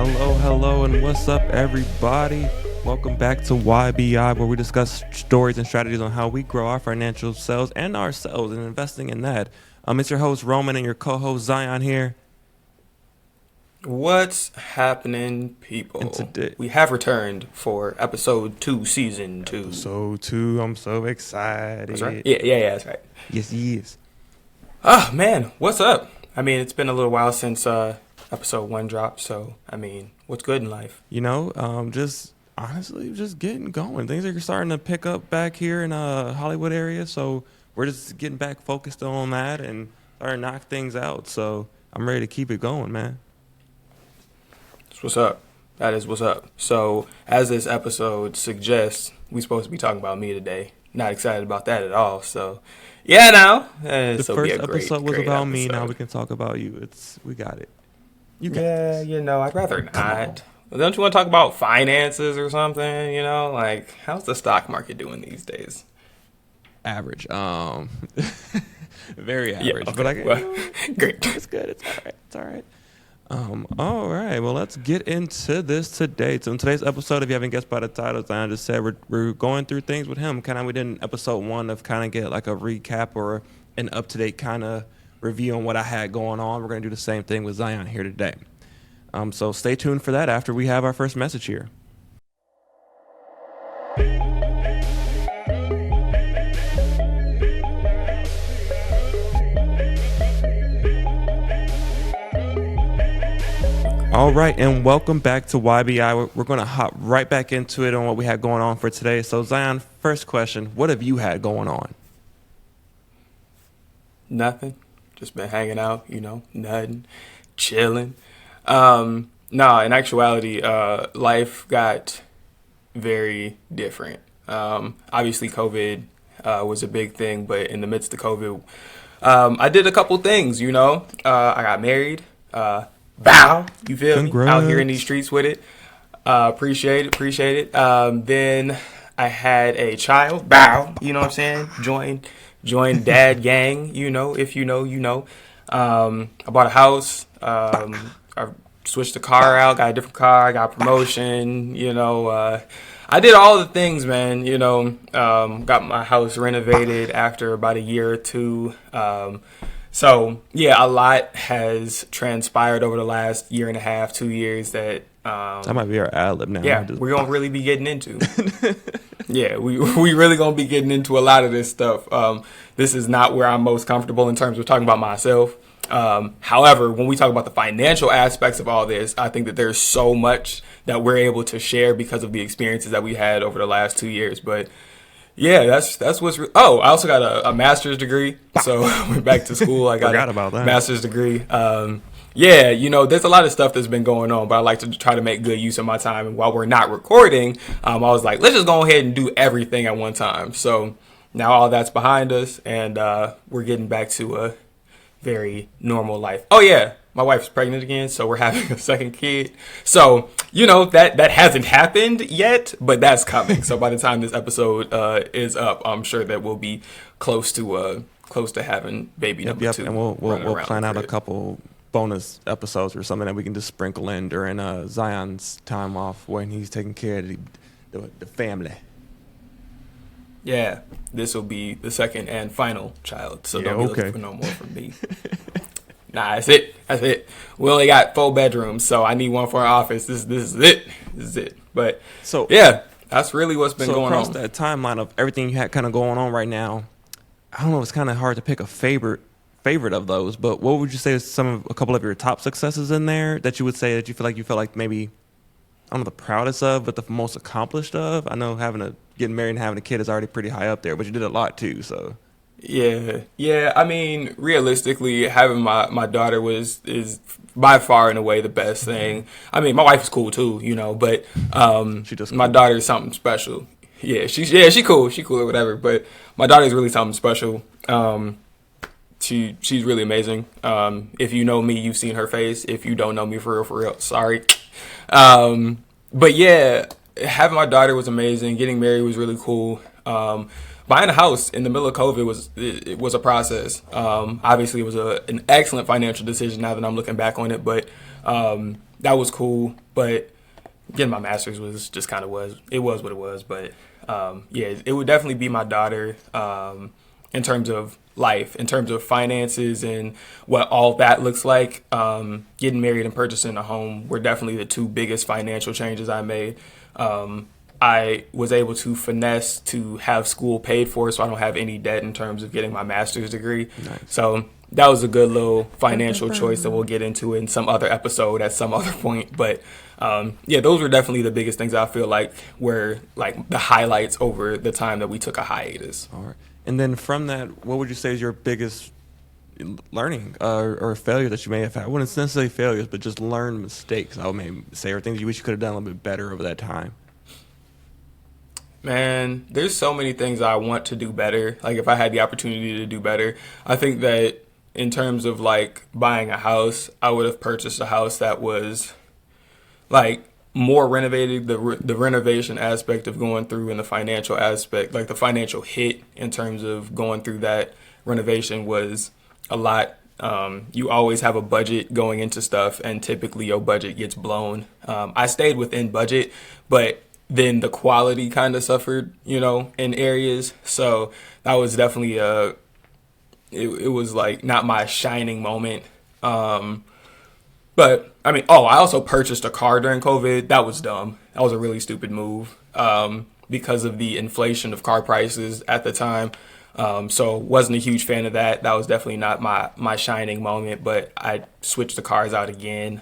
Hello, and what's up, everybody? Welcome back to YBI, where we discuss stories and strategies on how we grow our financial selves and ourselves and investing in that. It's your host, Roman, and your co-host, Zion, here. What's happening, people? And today, We have returned for episode 2, season 2. episode 2, I'm so excited. That's right? Yeah, that's right. Yes. Oh, man, what's up? I mean, it's been a little while since episode 1 dropped, so, I mean, what's good in life? Just honestly, just getting going. Things are starting to pick up back here in Hollywood area, so we're just getting back focused on that and starting to knock things out. So I'm ready to keep it going, man. That's what's up. That is what's up. So, as this episode suggests, we're supposed to be talking about me today. Not excited about that at all, so... Yeah, now The first episode was about me. Now we can talk about you. We got it. You got this. I'd rather not. Don't you want to talk about finances or something? Like how's the stock market doing these days? Average. Very average. Yeah, okay. But Well, great. It's good. It's all right. All right. Well, let's get into this today. So in today's episode, if you haven't guessed by the title, Zion just said we're going through things with him. We did in episode 1 of kind of get like a recap or an up-to-date kind of review on what I had going on. We're going to do the same thing with Zion here today. So stay tuned for that after we have our first message here. All right, and welcome back to YBI. We're going to hop right back into it on what we had going on for today. So, Zion, first question, what have you had going on? Nothing. Just been hanging out, nothing, chilling. No, in actuality, life got very different. Obviously, COVID was a big thing, but in the midst of COVID, I did a couple things, I got married. Bow, you feel Congrats. me? Out here in these streets with it. Appreciate it. Then I had a child. Bow, you know what I'm saying? Join dad gang, if you know, you know. I bought a house. I switched the car out, got a different car, got a promotion, I did all the things, man, got my house renovated after about a year or two. So, yeah, a lot has transpired over the last year and a half, 2 years that... that might be our ad-lib now. Yeah, we're going to really be getting into. Yeah, we really going to be getting into a lot of this stuff. This is not where I'm most comfortable in terms of talking about myself. However, when we talk about the financial aspects of all this, I think that there's so much that we're able to share because of the experiences that we had over the last 2 years. But... yeah, that's what's... I also got a master's degree, so I went back to school. I got about that. Master's degree. There's a lot of stuff that's been going on, but I like to try to make good use of my time. And while we're not recording, I was like, let's just go ahead and do everything at one time. So now all that's behind us, and we're getting back to a very normal life. Oh, yeah. My wife's pregnant again, so we're having a second kid. So, that hasn't happened yet, but that's coming. So by the time this episode is up, I'm sure that we'll be close to having baby number 2. And we'll plan out a couple bonus episodes or something that we can just sprinkle in during Zion's time off when he's taking care of the family. Yeah, this will be the second and final child, so don't be looking for no more from me. Nah, that's it. We only got 4 bedrooms, so I need one for our office. This is it. But so yeah, that's really what's been going across on. that timeline of everything you had kind of going on right now, I don't know. It's kind of hard to pick a favorite of those. But what would you say is a couple of your top successes in there that you would say that you felt like maybe, I don't know, the proudest of, but the most accomplished of? I know getting married and having a kid is already pretty high up there, but you did a lot too. So. Yeah. I mean, realistically, having my daughter is by far and away the best thing. I mean, my wife is cool too, but my daughter is something special. Yeah, she cool or whatever. But my daughter is really something special. She's really amazing. If you know me, you've seen her face. If you don't know me for real, sorry. But yeah, having my daughter was amazing. Getting married was really cool. buying a house in the middle of COVID was a process. Obviously, it was an excellent financial decision now that I'm looking back on it, but that was cool. But getting my master's was just kind of what it was. But yeah, it would definitely be my daughter in terms of life, in terms of finances and what all that looks like. Getting married and purchasing a home were definitely the two biggest financial changes I made. I was able to finesse to have school paid for, so I don't have any debt in terms of getting my master's degree. Nice. So that was a good little financial choice that we'll get into in some other episode at some other point. But yeah, those were definitely the biggest things I feel like were like the highlights over the time that we took a hiatus. All right. And then from that, what would you say is your biggest learning or failure that you may have had? I wouldn't necessarily failures, but just learned mistakes, I would maybe say, or things you wish you could have done a little bit better over that time. Man, there's so many things I want to do better. Like if I had the opportunity to do better, I think that in terms of like buying a house, I would have purchased a house that was like more renovated. The renovation aspect of going through and the financial aspect, like the financial hit in terms of going through that renovation was a lot. You always have a budget going into stuff, and typically your budget gets blown. I stayed within budget, but then the quality kind of suffered, you know, in areas. So that was definitely it was like not my shining moment. But I mean, I also purchased a car during COVID. That was dumb. That was a really stupid move because of the inflation of car prices at the time. So wasn't a huge fan of that. That was definitely not my shining moment, but I switched the cars out again.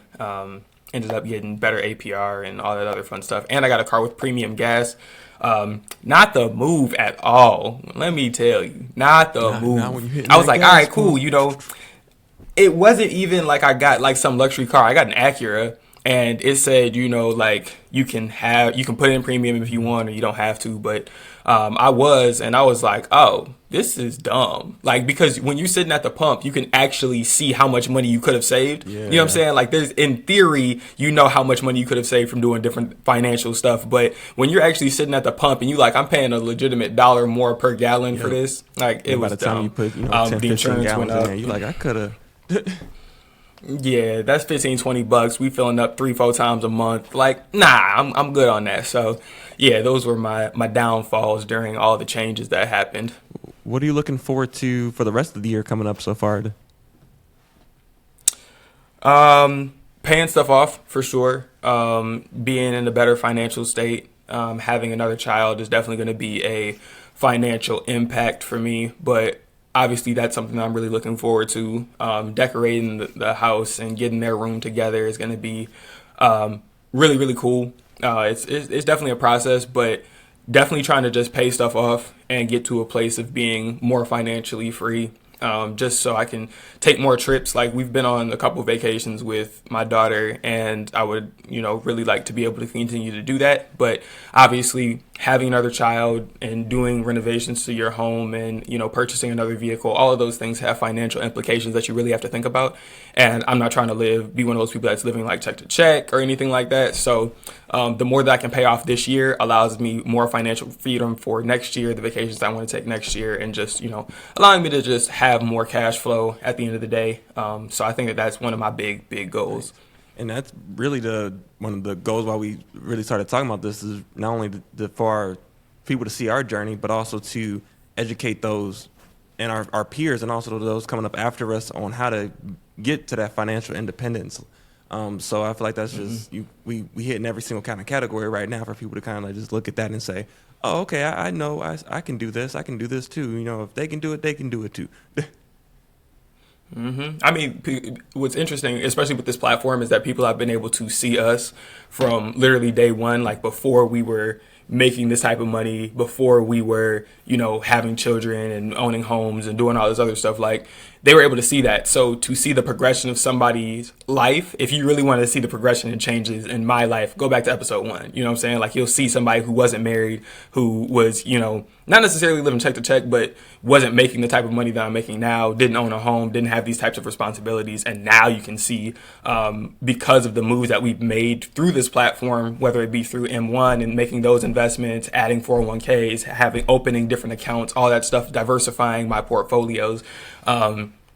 Ended up getting better APR and all that other fun stuff. And I got a car with premium gas. Not the move at all. Let me tell you, not the move. I was like, all right, cool. You know, it wasn't even like I got like some luxury car. I got an Acura, and it said, you know, like you can put in premium if you want, or you don't have to. But I was like, oh, this is dumb. Like, because when you're sitting at the pump, you can actually see how much money you could have saved. Yeah. You know what I'm saying? Like, there's, in theory, you know how much money you could have saved from doing different financial stuff. But when you're actually sitting at the pump and you like, I'm paying a legitimate $1 more per gallon for this, like, it was dumb. By the time you put, 10, the insurance gallons in there, you're like, I could have. Yeah, that's $15-$20. We filling up 3-4 times a month. Like, nah, I'm good on that. So, yeah, those were my downfalls during all the changes that happened. What are you looking forward to for the rest of the year coming up so far? Paying stuff off for sure. Being in a better financial state. Having another child is definitely going to be a financial impact for me, but obviously that's something I'm really looking forward to. Decorating the house and getting their room together is going to be really, really cool. It's definitely a process, but definitely trying to just pay stuff off and get to a place of being more financially free. Just so I can take more trips. Like, we've been on a couple vacations with my daughter, and I would, really like to be able to continue to do that. But obviously, having another child and doing renovations to your home and, purchasing another vehicle, all of those things have financial implications that you really have to think about. And I'm not trying to be one of those people that's living like check to check or anything like that. So the more that I can pay off this year allows me more financial freedom for next year, the vacations I want to take next year, and just, allowing me to just have more cash flow at the end of the day. So I think that that's one of my big goals. And that's really one of the goals why we really started talking about this, is not only for our people to see our journey, but also to educate those and our peers, and also those coming up after us, on how to get to that financial independence. So I feel like that's just we hit in every single kind of category right now for people to kind of like just look at that and say, oh, okay, I know I can do this. I can do this too. If they can do it, they can do it too. I mean, what's interesting, especially with this platform, is that people have been able to see us from literally day one, like before we were making this type of money, before we were, having children and owning homes and doing all this other stuff. Like, they were able to see that. So to see the progression of somebody's life, if you really want to see the progression and changes in my life, go back to episode 1. You know what I'm saying? Like, you'll see somebody who wasn't married, who was, not necessarily living check to check, but wasn't making the type of money that I'm making now, didn't own a home, didn't have these types of responsibilities. And now you can see, because of the moves that we've made through this platform, whether it be through M1 and making those investments, adding 401ks, opening different accounts, all that stuff, diversifying my portfolios,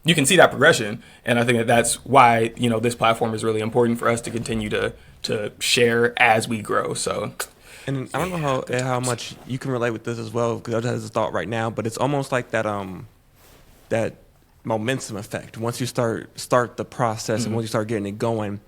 you can see that progression. And I think that that's why, this platform is really important for us to continue to share as we grow. So, and I don't know how much you can relate with this as well, because I just had this thought right now, but it's almost like that momentum effect. Once you start the process, and once you start getting it going,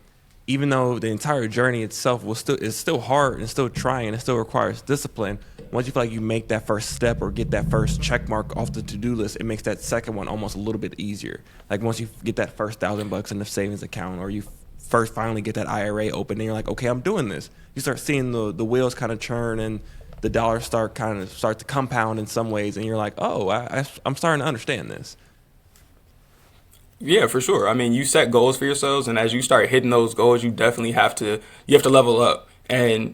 even though the entire journey itself is still hard and still trying, and it still requires discipline. Once you feel like you make that first step or get that first check mark off the to-do list, it makes that second one almost a little bit easier. Like, once you get that first $1,000 in the savings account, or you first finally get that IRA open, and you're like, okay, I'm doing this. You start seeing the wheels kind of churn, and the dollars start to compound in some ways, and you're like, oh, I'm starting to understand this. Yeah, for sure. I mean, you set goals for yourselves, and as you start hitting those goals, you definitely have to level up. And,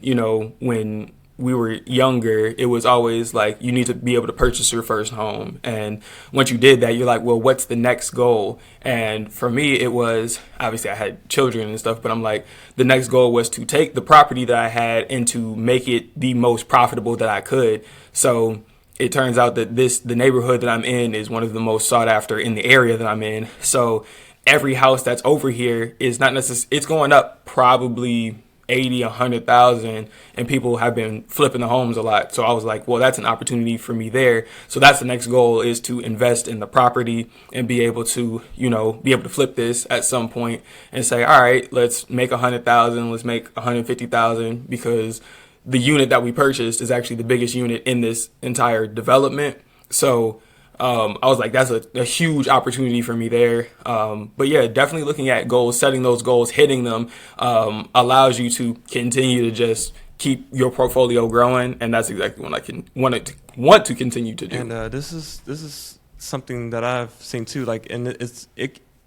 when we were younger, it was always like, you need to be able to purchase your first home. And once you did that, you're like, well, what's the next goal? And for me, it was, obviously I had children and stuff, but I'm like, the next goal was to take the property that I had and to make it the most profitable that I could. So it turns out that the neighborhood that I'm in is one of the most sought after in the area that I'm in. So every house that's over here is not necessarily, it's going up probably 80, 100,000, and people have been flipping the homes a lot. So I was like, well, that's an opportunity for me there. So that's the next goal, is to invest in the property and be able to, flip this at some point and say, all right, let's make 100,000, let's make 150,000, because the unit that we purchased is actually the biggest unit in this entire development. So I was like, that's a huge opportunity for me there. But yeah, definitely looking at goals, setting those goals, hitting them, allows you to continue to just keep your portfolio growing. And that's exactly what I want to continue to do. And this is something that I've seen too. Like, and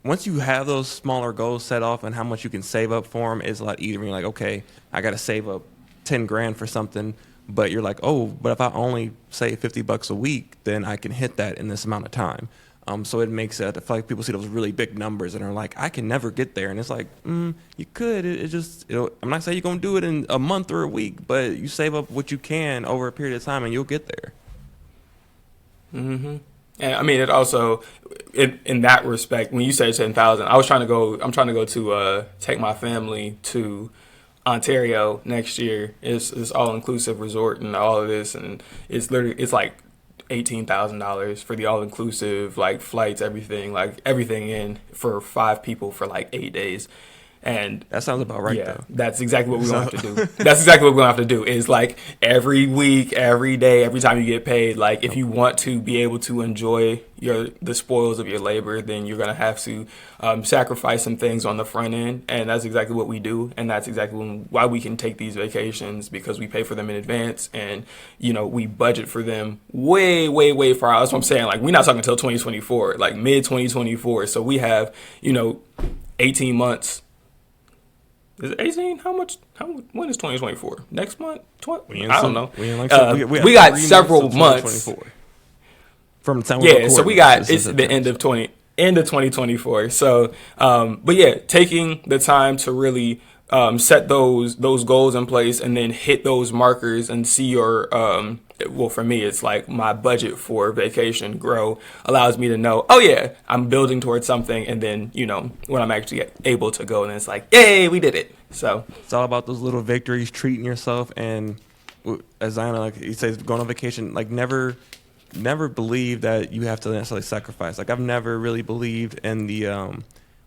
once you have those smaller goals set off and how much you can save up for them, it's a lot easier. You're like, okay, I got to save up 10 grand for something. But you're like, oh, but if I only save $50 a week, then I can hit that in this amount of time. So it makes it, I feel like people see those really big numbers and are like, I can never get there. And it's like, you could. I'm not saying you're going to do it in a month or a week, but you save up what you can over a period of time and you'll get there. Mm-hmm. And I mean, it also, in that respect, when you say 10,000, I'm trying to go to take my family to Ontario next year. It's all-inclusive resort and all of this, and it's like $18,000 for the all-inclusive, like flights, everything in for 5 people for like 8 days. And that sounds about right. Yeah, though. That's exactly what we're going to have to do. That's exactly what we're going to have to do, is like every week, every day, every time you get paid, like if you want to be able to enjoy the spoils of your labor, then you're going to have to sacrifice some things on the front end. And that's exactly what we do. And that's exactly why we can take these vacations, because we pay for them in advance, and, we budget for them way, way, way far out. That's what I'm saying. Like, we're not talking until 2024, like mid 2024. So we have, 18 months. Is it 18? When is 2024? Next month? I don't know. We got several months. From the time so we got, it's the end of 2024. So, but yeah, taking the time to really set those goals in place and then hit those markers and see your, well, for me, it's like my budget for vacation grow, allows me to know, oh yeah, I'm building towards something. And then, when I'm actually able to go, and it's like, yay, we did it. So it's all about those little victories, treating yourself. And as Zion, like he says, going on vacation, like never believe that you have to necessarily sacrifice. Like, I've never really believed in the,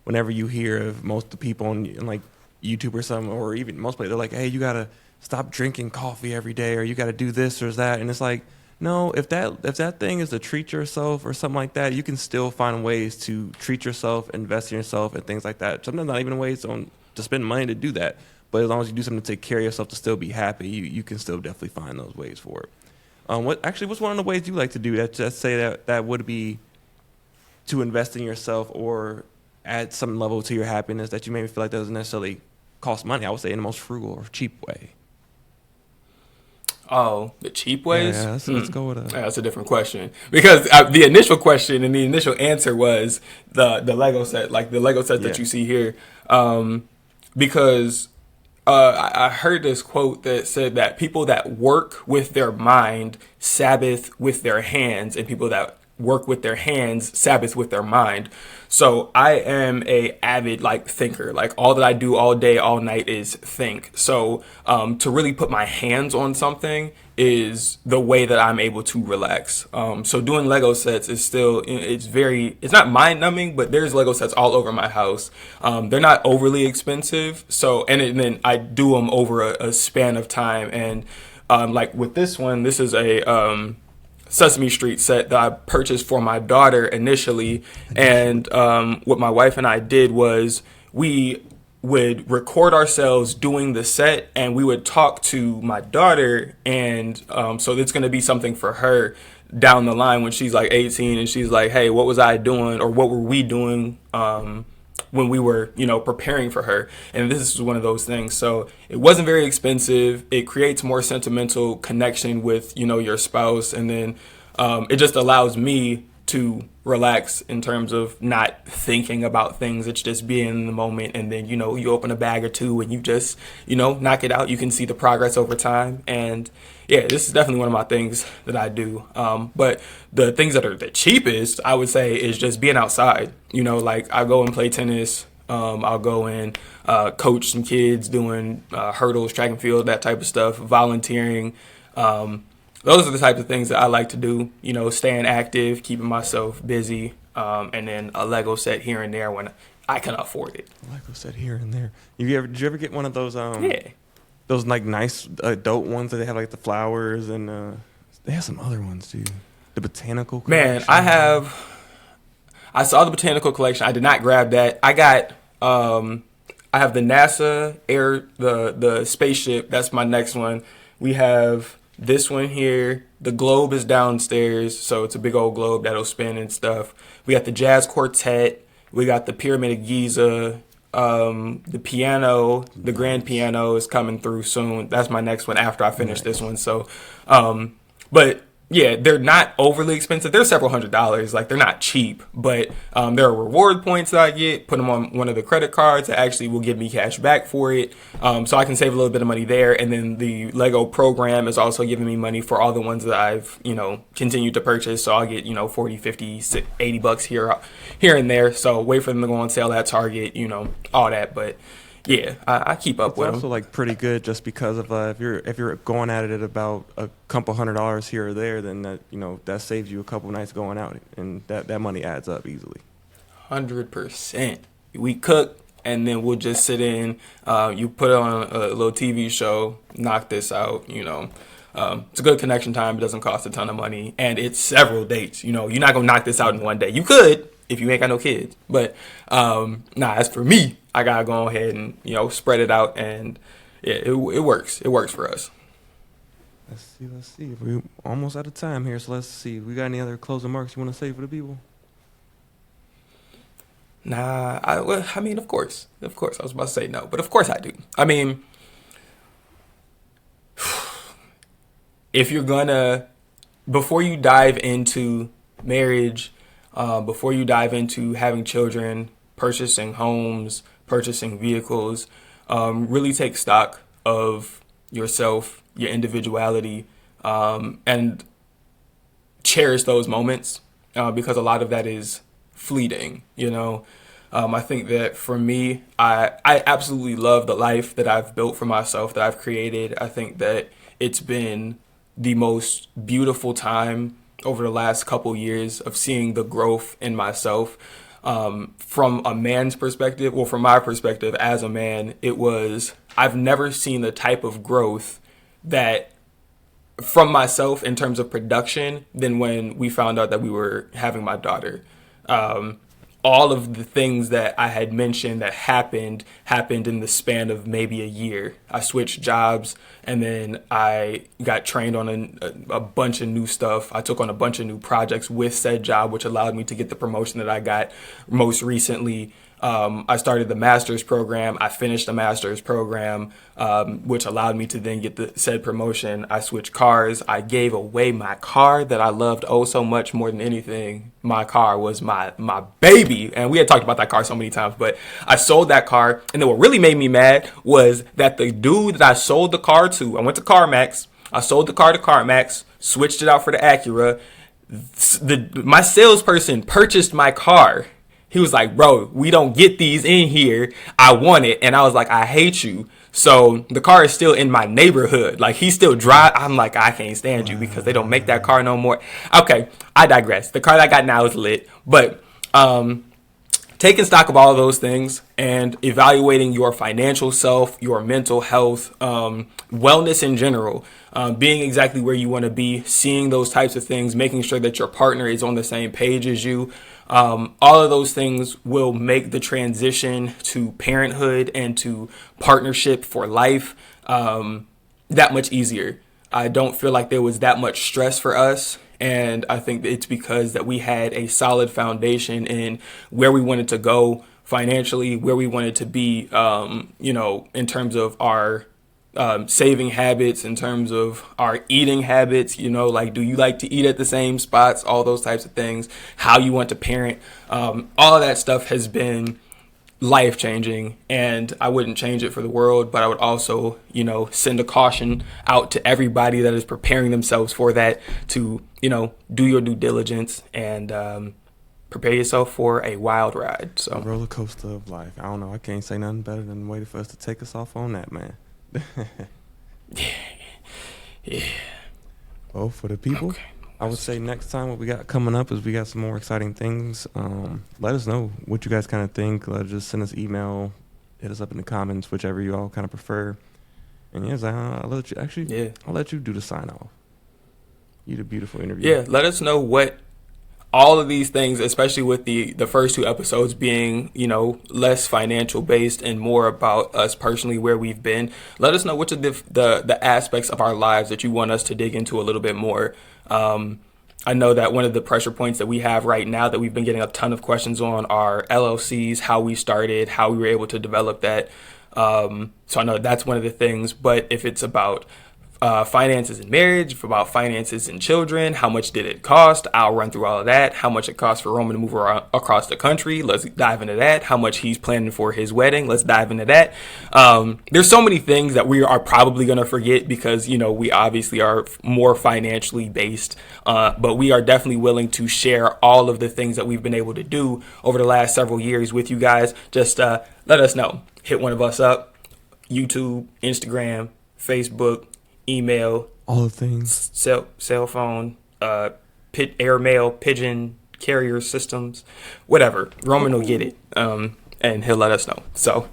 whenever you hear of most of the people on like YouTube or something, or even most places, they're like, hey, you got to stop drinking coffee every day, or you got to do this or that. And it's like, no, if that thing is to treat yourself or something like that, you can still find ways to treat yourself, invest in yourself, and things like that. Sometimes not even ways to spend money to do that, but as long as you do something to take care of yourself to still be happy, you can still definitely find those ways for it. What's one of the ways you like to do that? Just say that would be to invest in yourself or add some level to your happiness that you maybe feel like doesn't necessarily cost money? I would say in the most frugal or cheap way. Oh, the cheap ways? Yeah, let's go with that. That's a different question, because the initial question and the initial answer was the Lego set, like the Lego set that you see here, because I heard this quote that said that people that work with their mind Sabbath with their hands, and people that work with their hands Sabbath with their mind. So I am a avid thinker. Like all that I do all day, all night is think. So to really put my hands on something is the way that I'm able to relax. So doing Lego sets is still, it's not mind numbing, but there's Lego sets all over my house. They're not overly expensive. So, and then I do them over a span of time. And like with this one, this is a Sesame Street set that I purchased for my daughter initially. And what my wife and I did was we would record ourselves doing the set, and we would talk to my daughter. And so it's going to be something for her down the line when she's like 18 and she's like, hey, what was I doing, or what were we doing when we were, preparing for her. And this is one of those things. So it wasn't very expensive. It creates more sentimental connection with, your spouse. And then it just allows me to relax in terms of not thinking about things. It's just being in the moment. And then, you open a bag or two and you just, knock it out. You can see the progress over time. And yeah, this is definitely one of my things that I do. But the things that are the cheapest, I would say, is just being outside. I go and play tennis. I'll go and coach some kids doing hurdles, track and field, that type of stuff, volunteering. Those are the types of things that I like to do, staying active, keeping myself busy, and then a Lego set here and there when I can afford it. Lego set here and there. Did you ever get one of those? Yeah. Those nice adult ones that they have the flowers, and they have some other ones too. The botanical collection. Man, I saw the botanical collection. I did not grab that. I got I have the NASA the spaceship. That's my next one. We have this one here. The globe is downstairs, so it's a big old globe that'll spin and stuff. We got the jazz quartet. We got the Pyramid of Giza. The piano, the grand piano is coming through soon. That's my next one after I finish this one. So, but yeah, they're not overly expensive. They're several $100s. They're not cheap, but there are reward points that I get. Put them on one of the credit cards that actually will give me cash back for it. So I can save a little bit of money there. And then the Lego program is also giving me money for all the ones that I've, continued to purchase. So I'll get, 40, 50, $80 here and there. So wait for them to go on sale at Target, all that. But yeah, I keep up with them. It's also pretty good just because of if you're going at it at about a couple $100 here or there, then that saves you a couple nights going out, and that money adds up easily. 100%. We cook, and then we'll just sit in. You put on a little TV show, knock this out. It's a good connection time. It doesn't cost a ton of money, and it's several dates. You're not gonna knock this out in one day. You could if you ain't got no kids, but as for me, I gotta go ahead and spread it out, and yeah, it works. It works for us. Let's see. We're almost out of time here, so let's see. We got any other closing remarks you want to say for the people? Nah, of course. I was about to say no, but of course I do. I mean, if you're gonna, before you dive into marriage, before you dive into having children, purchasing homes, purchasing vehicles, really take stock of yourself, your individuality, and cherish those moments, because a lot of that is fleeting. I think that for me, I absolutely love the life that I've built for myself, that I've created. I think that it's been the most beautiful time over the last couple years of seeing the growth in myself. From a man's perspective, well, from my perspective as a man, I've never seen the type of growth that from myself in terms of production than when we found out that we were having my daughter. all of the things that I had mentioned that happened in the span of maybe a year. I switched jobs, and then I got trained on a bunch of new stuff. I took on a bunch of new projects with said job, which allowed me to get the promotion that I got most recently. I started the master's program. I finished the master's program, which allowed me to then get the said promotion. I switched cars. I gave away my car that I loved oh so much more than anything. My car was my baby. And we had talked about that car so many times, but I sold that car. And then what really made me mad was that the dude that I sold the car to, I went to CarMax. I sold the car to CarMax, switched it out for the Acura. My salesperson purchased my car. He was like, bro, we don't get these in here. I want it. And I was like, I hate you. So the car is still in my neighborhood. Like, he still drive. I'm like, I can't stand you because they don't make that car no more. Okay, I digress. The car that I got now is lit. But taking stock of all of those things and evaluating your financial self, your mental health, wellness in general, being exactly where you want to be, seeing those types of things, making sure that your partner is on the same page as you. All of those things will make the transition to parenthood and to partnership for life that much easier. I don't feel like there was that much stress for us. And I think it's because that we had a solid foundation in where we wanted to go financially, where we wanted to be, in terms of our saving habits, in terms of our eating habits, like, do you like to eat at the same spots, all those types of things, how you want to parent, all of that stuff has been life changing, and I wouldn't change it for the world, but I would also, send a caution out to everybody that is preparing themselves for that to, do your due diligence and prepare yourself for a wild ride. So, a roller coaster of life. I don't know. I can't say nothing better than waiting for us to take us off on that, man. Yeah. Well, for the people, okay. I would say next time what we got coming up is we got some more exciting things. Let us know what you guys kind of think. Just send us email, hit us up in the comments, whichever you all kind of prefer. And yes, I'll let you do the sign off. You the beautiful interview. Yeah, let us know what all of these things, especially with the first two episodes being, less financial based and more about us personally, where we've been. Let us know which of the aspects of our lives that you want us to dig into a little bit more. I know that one of the pressure points that we have right now that we've been getting a ton of questions on are LLCs, how we started, how we were able to develop that. So I know that's one of the things, but if it's about finances in marriage, about finances in children, how much did it cost? I'll run through all of that. How much it cost for Roman to move around across the country? Let's dive into that. How much he's planning for his wedding? Let's dive into that. There's so many things that we are probably going to forget because, we obviously are more financially based, but we are definitely willing to share all of the things that we've been able to do over the last several years with you guys. Just let us know. Hit one of us up. YouTube, Instagram, Facebook, email, all the things, cell phone, airmail, pigeon carrier systems, whatever. Roman will get it, and he'll let us know. So,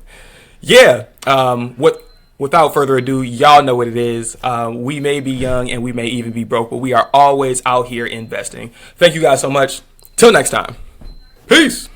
yeah. Without further ado, y'all know what it is. We may be young and we may even be broke, but we are always out here investing. Thank you guys so much. Till next time. Peace.